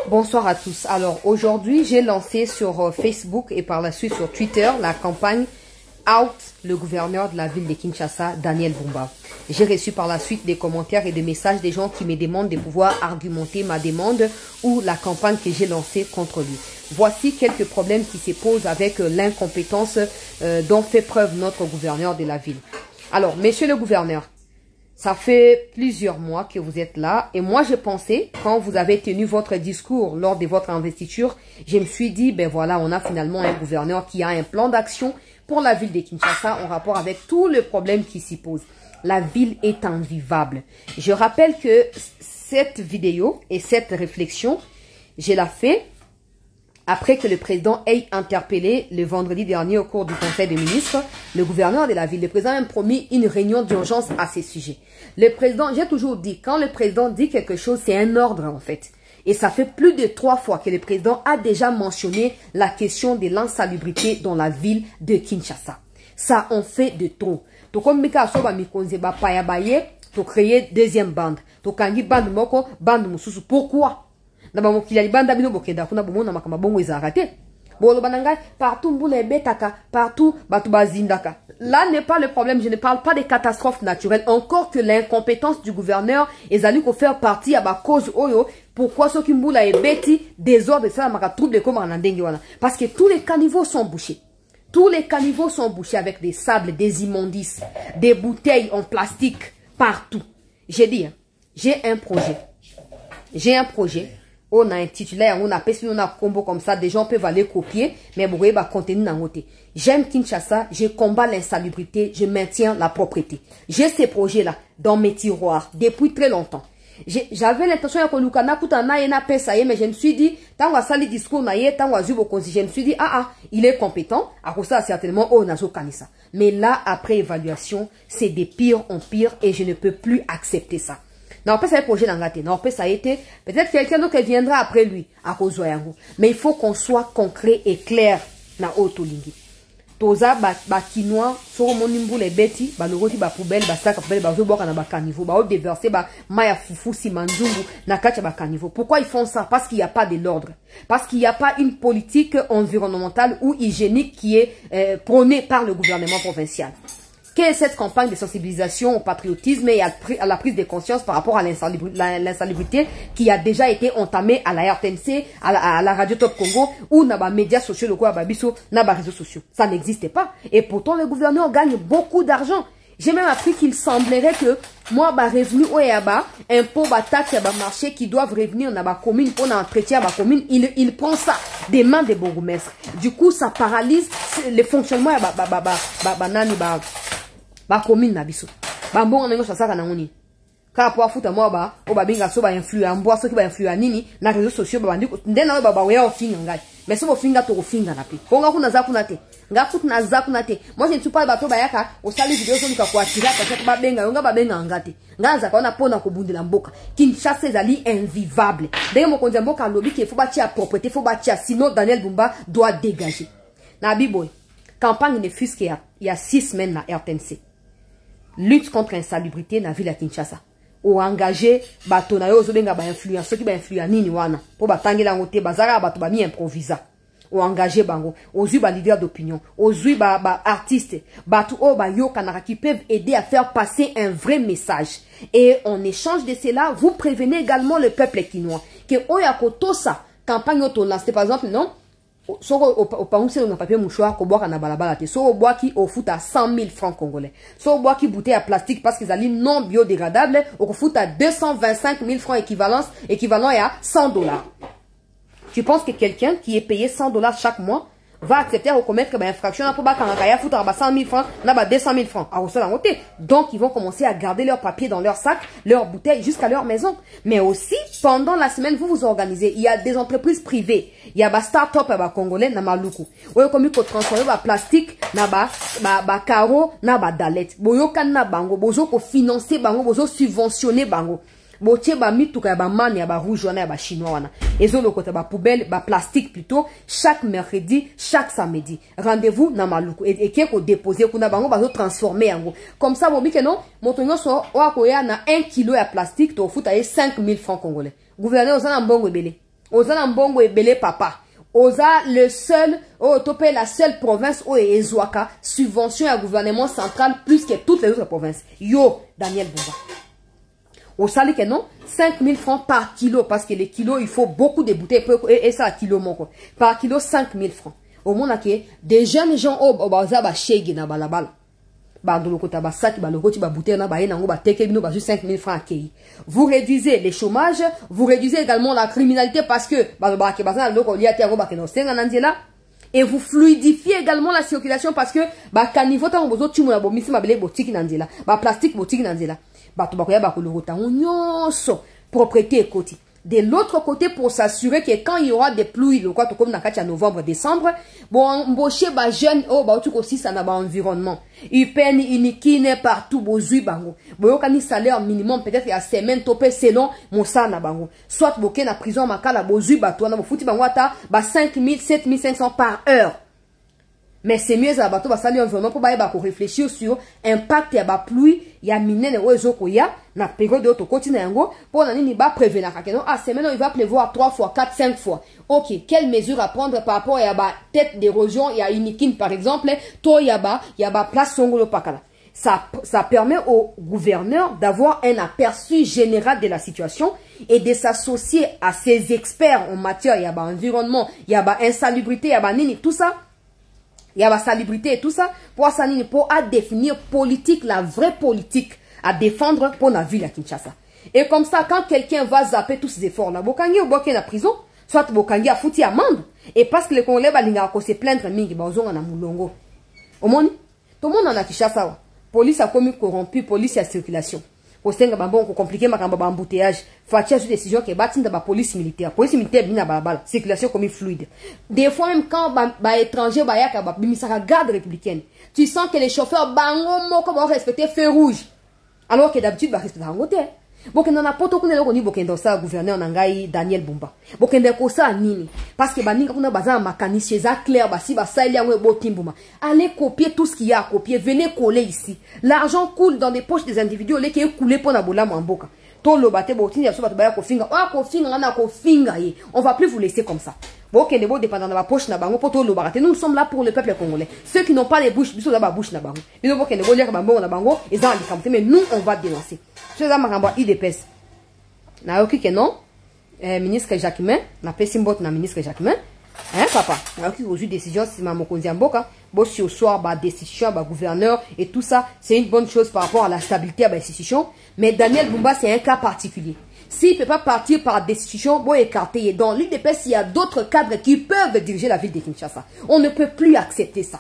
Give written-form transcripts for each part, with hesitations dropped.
Bonsoir à tous. Alors aujourd'hui, j'ai lancé sur Facebook et par la suite sur Twitter la campagne Out le gouverneur de la ville de Kinshasa, Daniel Bumba. J'ai reçu par la suite des commentaires et des messages des gens qui me demandent de pouvoir argumenter ma demande ou la campagne que j'ai lancée contre lui. Voici quelques problèmes qui se posent avec l'incompétence dont fait preuve notre gouverneur de la ville. Alors, monsieur le gouverneur, ça fait plusieurs mois que vous êtes là et moi je pensais, quand vous avez tenu votre discours lors de votre investiture, je me suis dit, ben voilà, on a finalement un gouverneur qui a un plan d'action pour la ville de Kinshasa en rapport avec tous les problèmes qui s'y posent. La ville est invivable. Je rappelle que cette vidéo et cette réflexion, je l'ai fait après que le président ait interpellé le vendredi dernier au cours du conseil des ministres, le gouverneur de la ville. Le président a promis une réunion d'urgence à ces sujets. Le président, j'ai toujours dit, quand le président dit quelque chose, c'est un ordre en fait. Et ça fait plus de 3 fois que le président a déjà mentionné la question de l'insalubrité dans la ville de Kinshasa. Ça en fait de trop. Donc comme Mika Soba Mikonze ba paya baye, to créer deuxième bande. To kangi bande moko, bande mususu. Pourquoi? Partout, là n'est pas le problème, je ne parle pas des catastrophes naturelles, encore que l'incompétence du gouverneur est allée faire partie à ma cause oyo, pourquoi ceux qui mboula et bêti, désordre, ça m'a trouble comme en andengiwana. Parce que tous les caniveaux sont bouchés. Tous les caniveaux sont bouchés avec des sables, des immondices, des bouteilles en plastique, partout. J'ai dit, j'ai un projet. J'ai un projet. On a un titulaire, on a pesé, on a un combo comme ça, des gens peuvent aller copier, mais vous voyez, bah, contenu dans côté. J'aime Kinshasa, je combats l'insalubrité, je maintiens la propreté. J'ai ces projets-là dans mes tiroirs depuis très longtemps. J'avais l'intention de Lukana Kutana et na pesa, mais je me suis dit, tant que ça, le discours naïe, tant que je me suis dit, il est compétent, à ça, certainement, nazo kanisa. Mais là, après évaluation, c'est de pire en pire et je ne peux plus accepter ça. Non, pas ça projet dans la tête. Non, ça a été peut-être quelqu'un d'autre qui viendra après lui à cause de mais il faut qu'on soit concret et clair na otolingi. Toza ba quinoa so monimbu les beti ba logoti ba poubelle ba sac poubelle ba zo boka na ba caniveau ba déverser ba maya fufu si manzungu na kacha ba caniveau. Pourquoi ils font ça? Parce qu'il n'y a pas de l'ordre. Parce qu'il n'y a pas une politique environnementale ou hygiénique qui est prônée par le gouvernement provincial. Quelle est cette campagne de sensibilisation au patriotisme et à la prise de conscience par rapport à l'insalubrité qui a déjà été entamée à la RTNC, à la Radio Top Congo ou dans les médias sociaux, le Babiso, dans les réseaux sociaux. Ça n'existait pas. Et pourtant, le gouverneur gagne beaucoup d'argent. J'ai même appris qu'il semblerait que moi, revenu au Yaba, impôt, taxe, marché qui doivent revenir dans la commune pour l'entretien de la commune, il prend ça des mains des bourgmestres. Du coup, ça paralyse le fonctionnement ba commune na biso ba mbongo nengo sasaka na ngoni ka po afuta mo ba o ba binga so ba influence mbo so ki ba influence nini na réseaux sociaux ba bandi ndena ba we ofinga ngai mais so bofinga to kofinga na pe konga kuna za kuna te nga futa na za kuna te moi je ne suis pas ba to ba yaka o sali video so nika kwa tira parce que ba benga nga ba benga ngate nga za kaona pona ko bundela mboka Kinshasa ezali invivable ndenge mo konza mboka lobi ke faut ba tia propreté faut ba tia sinon Daniel Bumba doit dégager na biboy campagne ne fusque il y a 6 semaines na RTNC. Lutte contre l'insalubrité na ville à Kinshasa. Ou engagé bato na yo ozobenga ba influence qui ba influence nini wana po batangela ngote bazara bato ba mi improvisa. Ou engagé bango, ozu ba leader d'opinion, ozu ba artiste, bato o ba yo kanaka qui peuvent aider à faire passer un vrai message. Et en échange de cela, vous prévenez également le peuple kinois que oyakoto sa campagne auto lancée par exemple non. So au paunse on a papier mouchoir ko boka na balabala te so au bois qui au foot à 100 000 francs congolais so au bois qui bouteille à plastique parce qu'ils allaient non biodégradable au foot à 225 000 francs équivalent à 100 $. Tu penses que quelqu'un qui est payé 100 $ chaque mois va accepter à commettre une infraction pour bakanga foot à 100 000 francs na ba 200 000 francs donc ils vont commencer à garder leurs papiers dans leur sac, leurs bouteilles jusqu'à leur maison. Mais aussi pendant la semaine vous vous organisez, il y a des entreprises privées, il y a ba start-up à ba congolais na maluku oyo komi ko transformer ba plastique na ba carreau na ba dalette boyo kan na bango bozo ko financer bango bozo subventionner bango botie ba mituka ya ba mani ya ba rouge wana ya ba chinois wana ezo lokota ba poubelle ba plastique plutôt chaque mercredi chaque samedi rendez-vous na maluku et qui ko déposer kuna bango bazo transformer yango comme ça bobi que non moto nyonso o akoya na 1 kilo ya plastique to futa ye 5 000 francs congolais gouverneur ozana mbongo ebele Oza Mbongo et Belé Papa. Oza le seul, topé la seule province où est Ezouaka, subvention à gouvernement central plus que toutes les autres provinces. Yo, Daniel Bumba. Au salaire que non, 5 000 francs par kilo, parce que les kilos, il faut beaucoup de bouteilles, et ça, kilo mon quoi. Par kilo, 5 000 francs. Au monde, des jeunes gens, baza ba shege na balabala. Ba ndolo ta ba sac, ba loko ti ba bouteille na ba ye nango ba teke bino ba juste 5 000 francs akei. Vous réduisez les chômages, vous réduisez également la criminalité parce que et vous fluidifiez également la circulation parce que ba caniveau ta bozo ti mona bo misi mabele botiki na nzela, ba plastique botiki na nzela. Ba to ba koya ba ko lorota nyonso propriété ekoti. De l'autre côté, pour s'assurer que quand il y aura des pluies, le quoi, comme dans le novembre, décembre, bon, embaucher les jeunes, tu aussi ça n'a pas environnement. Ils peinent, ils kinent partout, bozui bango. Bon, quand ils salaire minimum, peut-être il y a semaine topé selon mon sa na bango. Soit boké na prison makala bozui bato na fouti bango ata ba 5 000, 7 500 par heure. Mais c'est mieux à bateau, ça l'environnement pour réfléchir sur l'impact de la pluie, il y a mine na période de continent pour nani ba prévenir ah c'est maintenant il va pleuvoir 3 fois, 4, 5 fois. OK, quelle mesure à prendre par rapport à la tête d'érosion, il y a Inikin par exemple, to yaba place songolo pakala. Ça permet au gouverneur d'avoir un aperçu général de la situation et de s'associer à ses experts en matière, il y a environnement, il y a insalubrité, il y a nini tout ça. Il y a la salubrité et tout ça. Pour ça, pour définir politique, la vraie politique à défendre pour la ville à Kinshasa. Et comme ça, quand quelqu'un va zapper tous ces efforts, là, Bokangi ou Bokangi à prison, soit Bokangi a foutu amende. Et parce que les Congolais, ils ont se plaindre, ils ont moulongo. Au monde, tout le monde en a Kinshasa. Police a commis corrompu, police à circulation. Au sein de Bambon, compliqué, ma embouteillage. Fatia sur décision qui est bâtie dans la police militaire. Police militaire, bien à balabala. Circulation comme fluide. Des fois, même quand, étranger, garde républicaine. Tu sens que les chauffeurs, bango, comment respecter feu rouge. Alors que d'habitude, bah, respecter en côté. Boke n'en a pas tout qu'on ni boke dans ça, gouverneur Nangai, Daniel Bumba. Boke n'en ça, nini. Parce que baninga kuna bazan makani chez clair, basi basa il y a un beau timbuma. Allez copier tout ce qu'il y a à copier, venez coller ici. L'argent coule dans les poches des individus, les qui est coulé pour nabola mamboka. Tout le bate botine, ya soba tobaya kofinga. On va plus vous laisser comme ça. Boke ne bo dépendant de la poche na bango, poto lo barate. Nous sommes là pour le peuple congolais. Ceux qui n'ont pas les bouches, bisous là bouche na bango. Nous boke ne bo lire bango na bango, ils ont les mais nous on va dénoncer. C'est ça ma IDPS. Na yoki que non, ministre Jacquemin, na pesimbot na ministre Jacquemin. Hein papa, na yoki aujourd'hui décision si maman konzi amboka, bo si au soir ba décision ba gouverneur et tout ça, c'est une bonne chose par rapport à la stabilité à l'institution, mais Daniel Bumba c'est un cas particulier. S'il peut pas partir par décision, bon écarter. Dans l'UDPS, il y a d'autres cadres qui peuvent diriger la ville de Kinshasa. On ne peut plus accepter ça.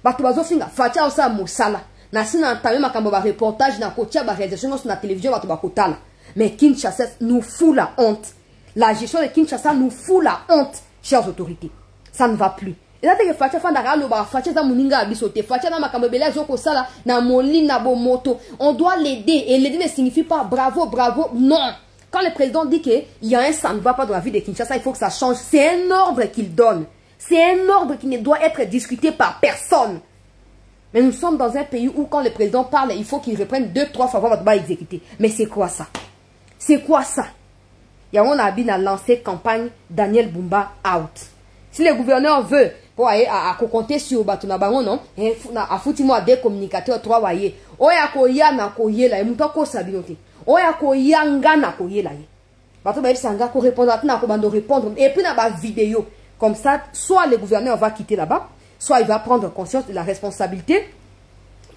Batubazo finga, fatia osa mosala. Na sina entamé ma kamboba reportage na kotia ba réalisation sur la télévision batubakotala. Mais Kinshasa nous fout la honte. La gestion de Kinshasa nous fout la honte, chères autorités. Ça ne va plus. Et là, que fatia fandara loba, fatia za muninga abisote, fatia na makambobela zoko sala na molina na bomoto. On doit l'aider. Et l'aider ne signifie pas bravo, bravo. Non. Quand le président dit qu'il y a un ça ne va pas dans la vie de Kinshasa, il faut que ça change. C'est un ordre qu'il donne. C'est un ordre qui ne doit être discuté par personne. Mais nous sommes dans un pays où quand le président parle, il faut qu'il reprenne 2-3 fois votre bas exécuté. Mais c'est quoi ça? C'est quoi ça? Yawon Abin a lancé campagne Daniel Bumba out. Si le gouverneur veut pour aller à compter sur Batuna Bango, non, à foutre-moi des communicateurs 3 voyez. Oya koya na koye la, mutako sabinote. Oya koya nga na koye la. Bato ba sanga ko répondre na ko bando répondre et puis na ba vidéo. Comme ça, soit le gouverneur va quitter là-bas, soit il va prendre conscience de la responsabilité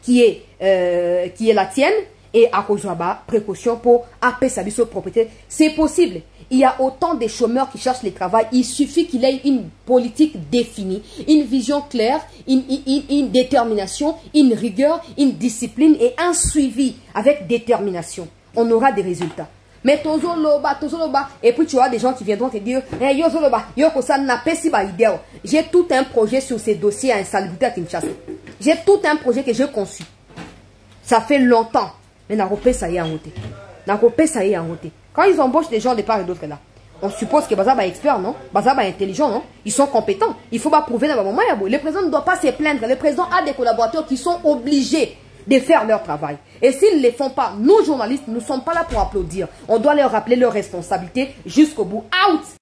qui est la tienne et à cause de la précaution pour appeler sa propriété. C'est possible. Il y a autant de chômeurs qui cherchent le travail. Il suffit qu'il ait une politique définie, une vision claire, une détermination, une rigueur, une discipline et un suivi avec détermination. On aura des résultats. Mais tozoloba, et puis tu as des gens qui viendront te dire, hey, yozoloba, yokosa n'a pas si ba idée. J'ai tout un projet sur ces dossiers à insalubrité à Kinshasa. J'ai tout un projet que j'ai conçu. Ça fait longtemps. Mais n'a pas ça y est en route. N'a pas ça y est en route. Quand ils embauchent des gens de part et d'autre là, on suppose que Bazaba est expert, non? Bazaba est intelligent, non? Ils sont compétents. Il faut pas prouver dans le moment. Le président ne doit pas se plaindre. Le président a des collaborateurs qui sont obligés de faire leur travail. Et s'ils ne le font pas, nous journalistes, nous ne sommes pas là pour applaudir. On doit leur rappeler leurs responsabilités jusqu'au bout. Out!